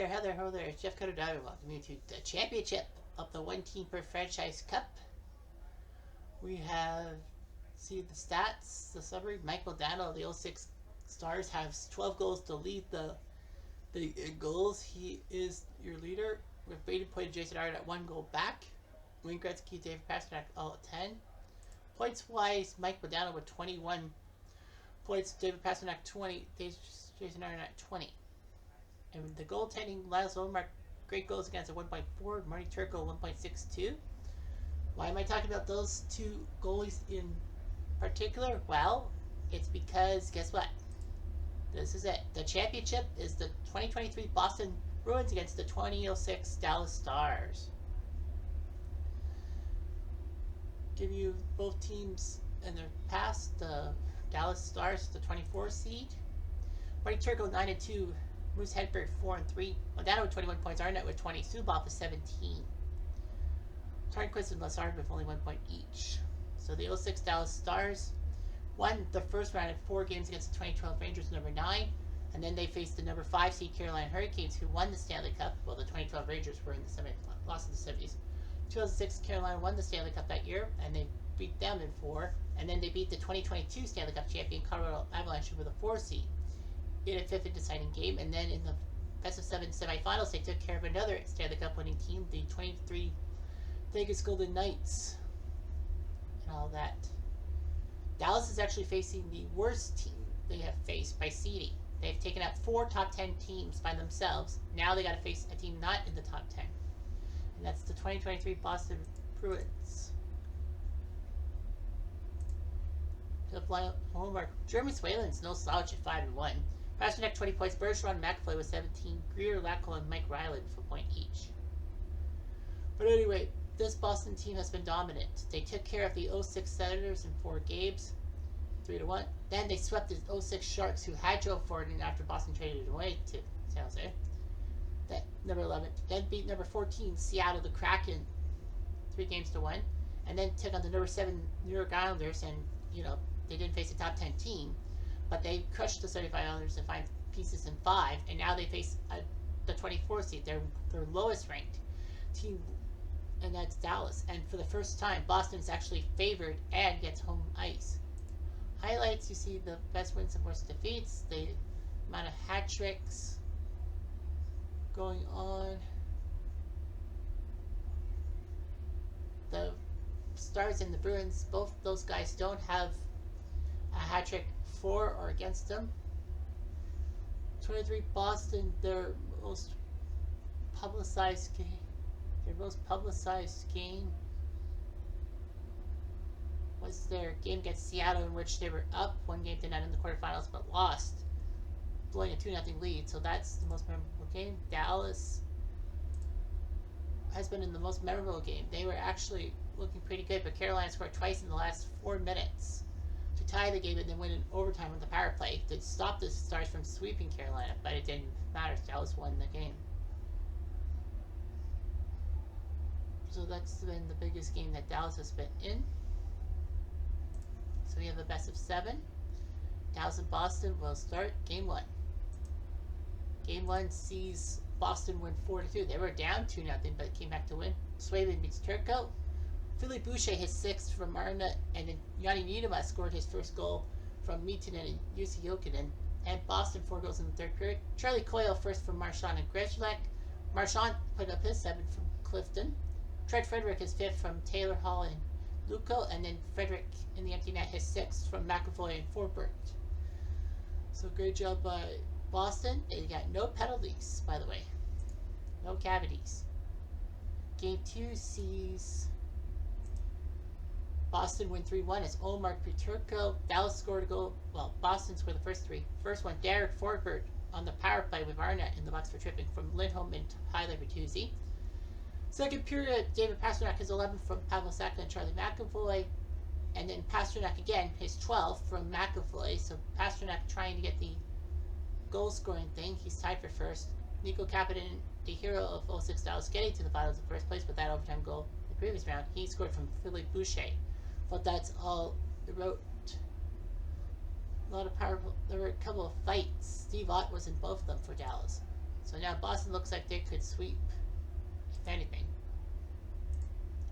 there, Heather, ho there. It's Jeff Cutter Diver. Welcome you to the championship of the one team per franchise cup. We have, see the stats, the summary. Mike Modano of the 06 Stars has 12 goals to lead the goals. He is your leader with Braden Point and Jason Aaron at 1 goal back. Wayne Gretzky, David Pastrnak all at 10. Points wise, Mike Modano with 21 points, David Pastrnak 20, Jason Aaron at 20. And the goaltending, Lars Olmark, great goals against at 1.4, Marty Turco 1.62. Why am I talking about those two goalies in particular? Well, it's because, guess what? This is it. The championship is the 2023 Boston Bruins against the 2006 Dallas Stars. Give you both teams in their past. The Dallas Stars, the 24 seed. Marty Turco 9-2. Moose Hedberg 4-3. Modano with 21 points. Arnett with 20. Subov with 17. Tarnquist and Lazard with only 1 point each. So the 06 Dallas Stars won the first round in 4 games against the 2012 Rangers, number 9. And then they faced the number 5 seed Carolina Hurricanes, who won the Stanley Cup. Well, the 2012 Rangers were in the lost in the 70s. 2006 Carolina won the Stanley Cup that year, and they beat them in 4. And then they beat the 2022 Stanley Cup champion Colorado Avalanche with a 4 seed in a 5th and deciding game. And then in the best of 7 semifinals, they took care of another Stanley Cup winning team, the 23 Vegas Golden Knights, and all that. Dallas is actually facing the worst team they have faced by seeding. They've taken out 4 top 10 teams by themselves. Now they got to face a team not in the top 10. And that's the 2023 Boston Bruins. Homework. Jeremy Swayland's no slouch at 5-1. Pastrnak 20 points. Bergeron, McAvoy with 17. Greer, Lacko, and Mike Riley with a point each. But anyway, this Boston team has been dominant. They took care of the 06 Senators in 4 games, 3-1. Then they swept the 06 Sharks, who had Joe Thornton after Boston traded it away to San Jose. That number 11. Then beat number 14 Seattle, the Kraken, 3-1, and then took on the number 7 New York Islanders, and they didn't face a top 10 team, but they crushed the 75 Islanders and 5 pieces in 5, and now they face the 24th seed, their lowest ranked team, and that's Dallas. And for the first time, Boston is actually favored and gets home ice. Highlights, you see the best wins and worst defeats, the amount of hat tricks going on. The Stars and the Bruins, both those guys don't have a hat trick for or against them. 23 Boston, their most publicized game. Was their game against Seattle, in which they were up 1-0 in the quarterfinals but lost, blowing a 2-0 lead. So that's the most memorable game. Dallas has been in the most memorable game. They were actually looking pretty good, but Carolina scored twice in the last 4 minutes to tie the game and then win in overtime with the power play to stop the Stars from sweeping Carolina, but it didn't matter. Dallas won the game. So that's been the biggest game that Dallas has been in. So we have a best of 7. Dallas and Boston will start game 1. Game 1 sees Boston win 4-2. They were down 2-0, but came back to win. Swayman beats Turco. Philippe Boucher his 6th from Arnott, and then Yanni Niedema scored his first goal from Mietinen and Jussi Jokinen. And Boston 4 goals in the 3rd period. Charlie Coyle first from Marchand and Grzelcyk. Marchand put up his 7th from Clifton. Fred Frederick his 5th from Taylor Hall and Luco, and then Frederick in the empty net his 6th from McAvoy and Forbert. So great job by Boston. They got no penalties, by the way. No cavities. Game 2 sees Boston win 3-1 as Olmark beat Turco. Dallas scored a goal. Well, Boston scored the first 3. First one, Derek Forbert on the power play with Arnott in the box for tripping from Lindholm and Tyler Bertuzzi. Second period, David Pastrnak his 11th from Pavel Saka and Charlie McAvoy. And then Pastrnak again, his 12th from McAvoy. So Pastrnak trying to get the goal scoring thing. He's tied for first. Nico Kapanen, the hero of 06 Dallas, getting to the finals in first place with that overtime goal in the previous round. He scored from Philippe Boucher. But that's all the wrote. A lot of powerful. There were a couple of fights. Steve Ott was in both of them for Dallas. So now Boston looks like they could sweep, if anything.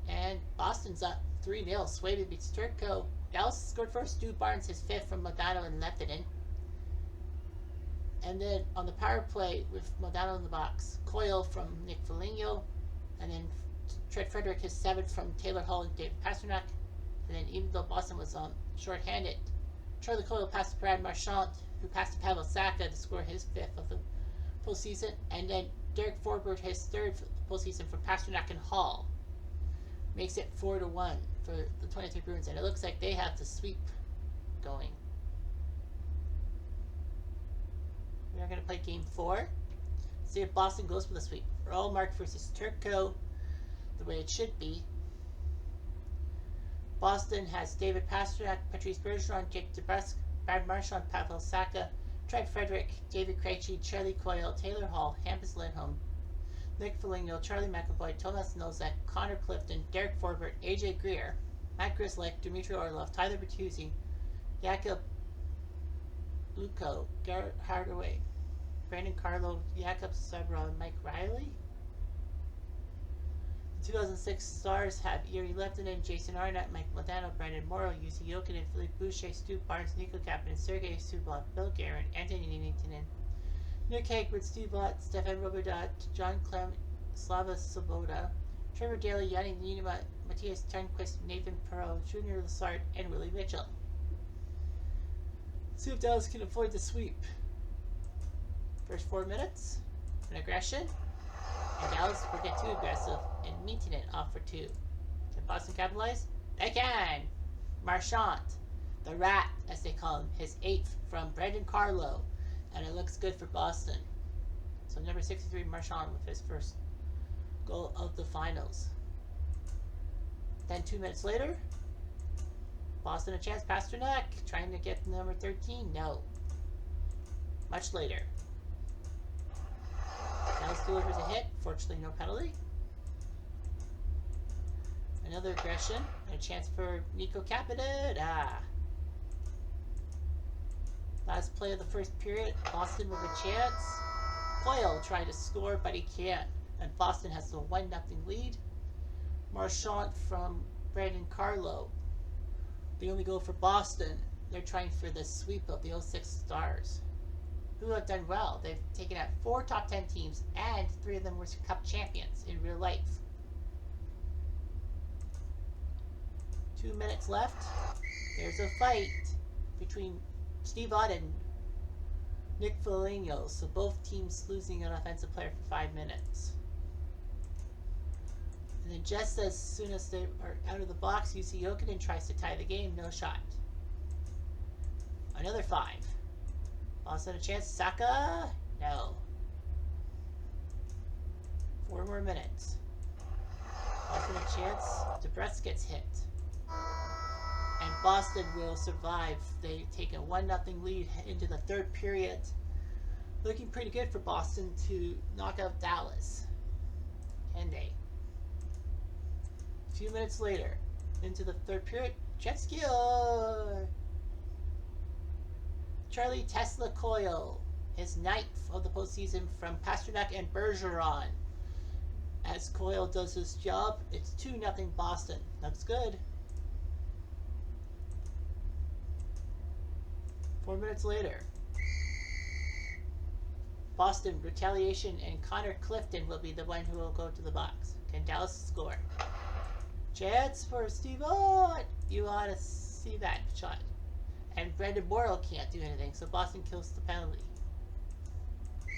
And Boston's up 3-0. Swayman beats Turco. Dallas scored first. Stu Barnes his fifth from Modano and left it in. And then on the power play with Modano in the box, Coyle from Nick Foligno, and then Trent Frederick his seventh from Taylor Hall and David Pastrnak. And then even though Boston was short-handed, Charlie Coyle passed to Brad Marchand, who passed to Pavel Saka to score his fifth of the postseason. And then Derek Forbort his third postseason from Pastrnak and Hall. Makes it 4-1 for the 23 Bruins, and it looks like they have the sweep going. We are going to play Game 4. See if Boston goes for the sweep. Mark versus Turco, the way it should be. Boston has David Pastrnak, Patrice Bergeron, Jake DeBrusk, Brad Marchand, Pavel Saka, Trent Frederick, David Krejci, Charlie Coyle, Taylor Hall, Hampus Lindholm, Nick Foligno, Charlie McAvoy, Tomas Nosek, Connor Clifton, Derek Forbort, AJ Greer, Matt Grzelcyk, Dmitry Orlov, Tyler Bertuzzi, Jakub Bluko, Garrett Hardaway, Brandon Carlo, Jakub Sebra, and Mike Riley. The 2006 Stars have Yuri Lehtinen, Jason Arnott, Mike Modano, Brandon Morrow, Jussi Jokinen, Philippe Boucher, Stu Barnes, Nico Kapanen, Sergei Subov, Bill Guerin, Anthony Niitinen, Nick Hagwood, Steve Ott, Stefan Robidat, John Clem, Slava Soboda, Trevor Daly, Yanni Nienema, Matthias Turnquist, Nathan Perot, Junior Lassard, and Willie Mitchell. See if Dallas can avoid the sweep. First 4 minutes, an aggression, and Dallas will get too aggressive and meeting it off for 2. Can Boston capitalize? They can! Marchand, the rat, as they call him, his 8th from Brandon Carlo, and it looks good for Boston. So number 63, Marchand with his first goal of the finals. Then 2 minutes later, Boston a chance. Pastrnak trying to get number 13. No. Much later. Dallas delivers a hit. Fortunately, no penalty. Another aggression. And a chance for Nico Kapanen. Last play of the first period. Boston with a chance. Coyle trying to score, but he can't. And Boston has the 1-0 lead. Marchand from Brandon Carlo. The only goal for Boston. They're trying for the sweep of the 06 Stars, who have done well. They've taken out 4 top 10 teams, and 3 of them were Cup champions in real life. 2 minutes left. There's a fight between Steve Ott and Nick Foligno, so both teams losing an offensive player for 5 minutes. And then just as soon as they are out of the box, Jussi Jokinen tries to tie the game. No shot. Another 5. Boston a chance. Saka? No. 4 more minutes. Boston a chance. DeBrusk gets hit. And Boston will survive. They take a 1-0 lead into the 3rd period. Looking pretty good for Boston to knock out Dallas. Can they? A few minutes later, into the 3rd period, Jetski. Charlie Tesla Coyle, his 9th of the postseason from Pastrnak and Bergeron. As Coyle does his job, it's 2-0 Boston. Looks good. 4 minutes later, Boston retaliation, and Connor Clifton will be the one who will go to the box. Can Dallas score? Chance for Steve Ott. You ought to see that shot. And Brandon Morrow can't do anything, so Boston kills the penalty.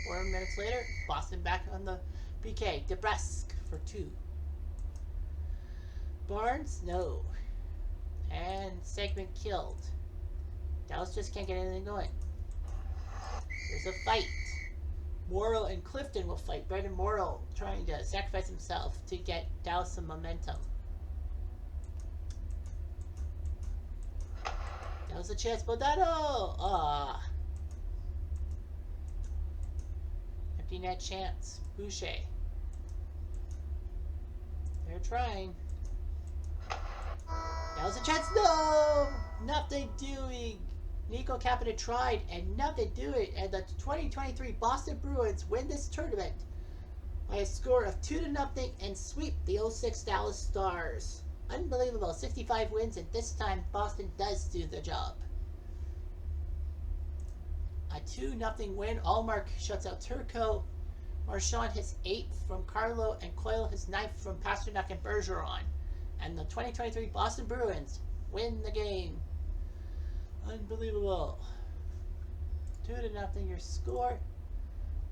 4 minutes later, Boston back on the PK. DeBrusk for 2. Barnes? No. And segment killed. Dallas just can't get anything going. There's a fight. Morrow and Clifton will fight. Brandon Morrow trying to sacrifice himself to get Dallas some momentum. That was a chance, Modano! Empty net chance. Boucher. They're trying. That was a chance. No! Nothing doing. Nico Capita tried and nothing do it, and the 2023 Boston Bruins win this tournament by a score of 2-0 and sweep the 06 Dallas Stars. Unbelievable. 65 wins, and this time Boston does do the job. A 2-0 win. Allmark shuts out Turco. Marchand his 8th from Carlo, and Coyle his 9th from Pasternak and Bergeron. And the 2023 Boston Bruins win the game. Unbelievable. 2-0 your score.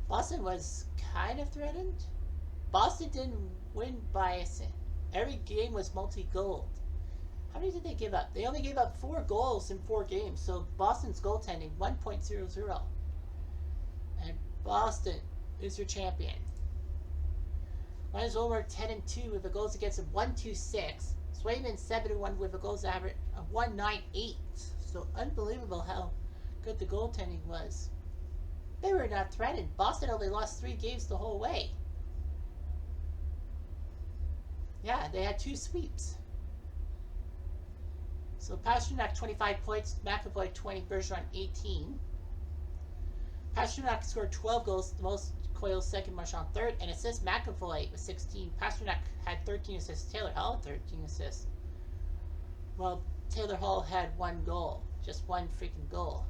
Boston was kind of threatened. Boston didn't win by a sin. Every game was multi-goaled. How many did they give up? They only gave up 4 goals in 4 games. So Boston's goaltending 1.00. And Boston is your champion. Linus Ullmark 10-2 with the goals against him 1.26. Swayman 7-1 with a goals average of 1.98. So unbelievable how good the goaltending was. They were not threatened. Boston only lost 3 games the whole way. Yeah, they had 2 sweeps. So Pasternak 25 points, McAvoy 20, Bergeron 18. Pasternak scored 12 goals, the most. Coyle second, Marchand third, and assists McAvoy with 16. Pasternak had 13 assists. Taylor Hall 13 assists. Well, Taylor Hall had 1 goal, just 1 freaking goal.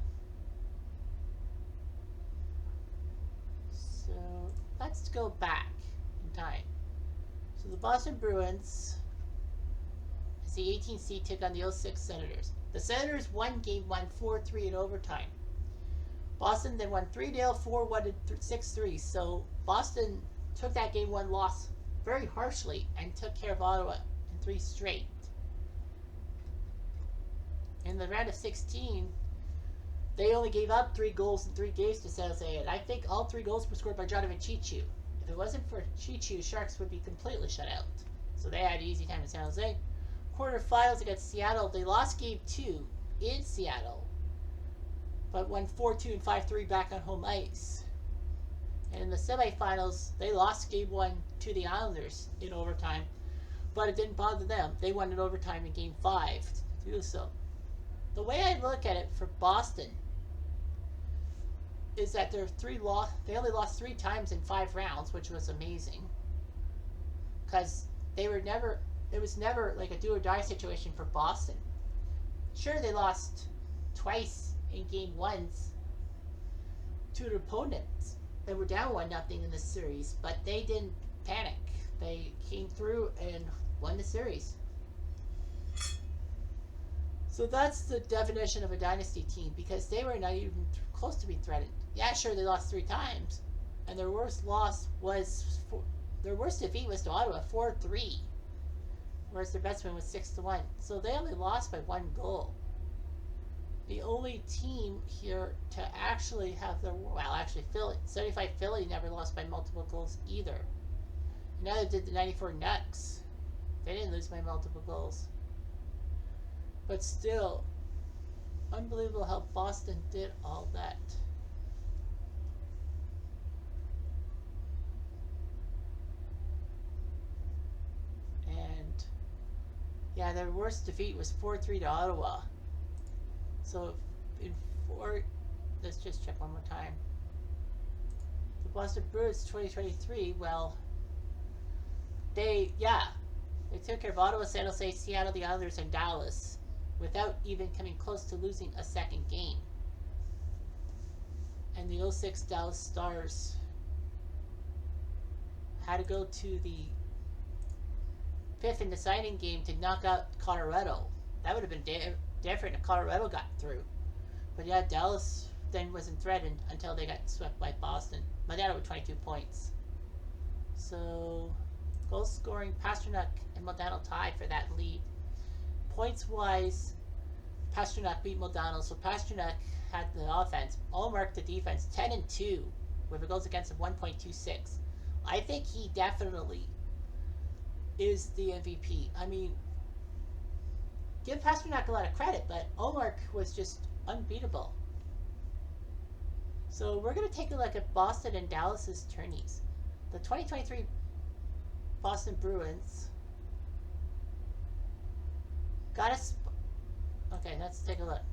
So let's go back in time. So the Boston Bruins, as the 18th seed, took on the 06 Senators. The Senators won game 1 4-3 in overtime. Boston then won 3-0, 4-1, and 6-3. So Boston took that game 1 loss very harshly and took care of Ottawa in 3 straight. In the round of 16, they only gave up 3 goals in 3 games to San Jose, and I think all 3 goals were scored by Jonathan Chichu. If it wasn't for Chichu, Sharks would be completely shut out. So they had an easy time in San Jose. Quarterfinals against Seattle, they lost game 2 in Seattle, but won 4-2 and 5-3 back on home ice. And in the semifinals, they lost game 1 to the Islanders in overtime, but it didn't bother them. They won in overtime in game 5 to do so. The way I look at it for Boston is that they only lost 3 times in 5 rounds, which was amazing. Because it was never like a do or die situation for Boston. Sure, they lost twice in game 1s to their opponents. They were down 1-0 in the series, but they didn't panic. They came through and won the series. So that's the definition of a dynasty team, because they were not even close to being threatened. Yeah, sure, they lost 3 times, and their worst defeat was to Ottawa 4-3, whereas their best win was 6-1. So they only lost by 1 goal. The only team here to actually have Philly. 75 Philly never lost by multiple goals either. Neither did the 94 Nucks. They didn't lose by multiple goals. But still, unbelievable how Boston did all that. And yeah, their worst defeat was 4-3 to Ottawa. So let's just check one more time. The Boston Bruins 2023, well, they took care of Ottawa, San Jose, Seattle, the Islanders, and Dallas without even coming close to losing a second game. And the 06 Dallas Stars had to go to the 5th and deciding game to knock out Colorado. That would have been different if Colorado got through. But yeah, Dallas then wasn't threatened until they got swept by Boston. Modano with 22 points. So, goal scoring, Pasternak and Modano tied for that lead. Points wise, Pasternak beat Modano, so Pasternak had the offense. Allmark the defense, 10-2 with a goals against of 1.26. I think he definitely is the MVP. I mean, give Pasternak a lot of credit, but Allmark was just unbeatable. So we're going to take a look at Boston and Dallas's tourneys. The 2023 Boston Bruins got us. Okay, let's take a look.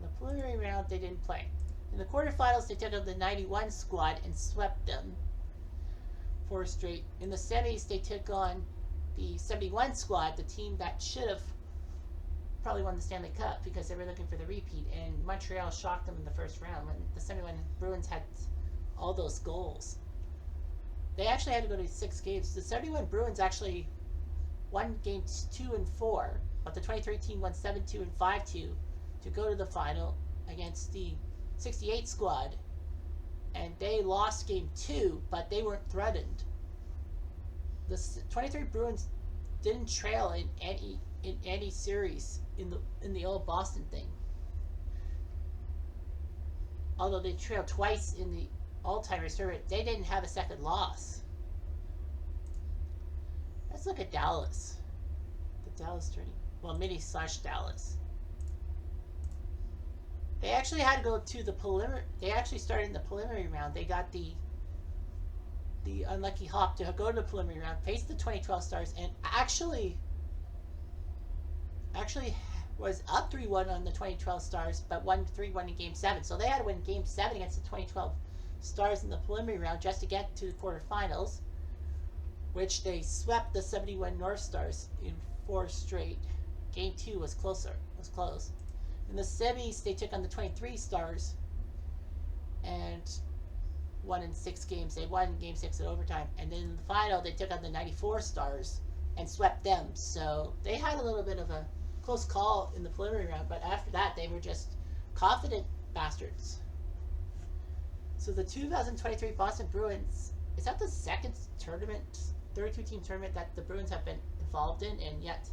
In the preliminary round, they didn't play. In the quarterfinals, they took on the 91 squad and swept them 4 straight. In the semis, they took on the 71 squad, the team that should have probably won the Stanley Cup because they were looking for the repeat, and Montreal shocked them in the first round when the 71 Bruins had all those goals. They actually had to go to 6 games. The 71 Bruins actually won games 2 and 4, but the 23 team won 7-2 and 5-2 to go to the final against the 68 squad, and they lost game 2, but they weren't threatened. The 23 Bruins didn't trail in any series in the old Boston thing. Although they trailed twice in the all-timers tournament, they didn't have a second loss. Let's look at Dallas. The Dallas tourney. Well, Mini/Dallas. They actually had to go to the preliminary. They actually started in the preliminary round. They got the unlucky hop to go to the preliminary round, faced the 2012 Stars, and actually was up 3-1 on the 2012 Stars, but won 3-1 in Game 7. So they had to win Game 7 against the 2012 Stars in the preliminary round just to get to the quarterfinals, which they swept the 71 North Stars in 4 straight. Game 2 was close. In the semis, they took on the 23 Stars and won in 6 games. They won Game 6 in overtime. And then in the final, they took on the 94 Stars and swept them. So they had a little bit of a close call in the preliminary round, but after that, they were just confident bastards. So the 2023 Boston Bruins, is that the second tournament, 32-team tournament that the Bruins have been involved in, and yet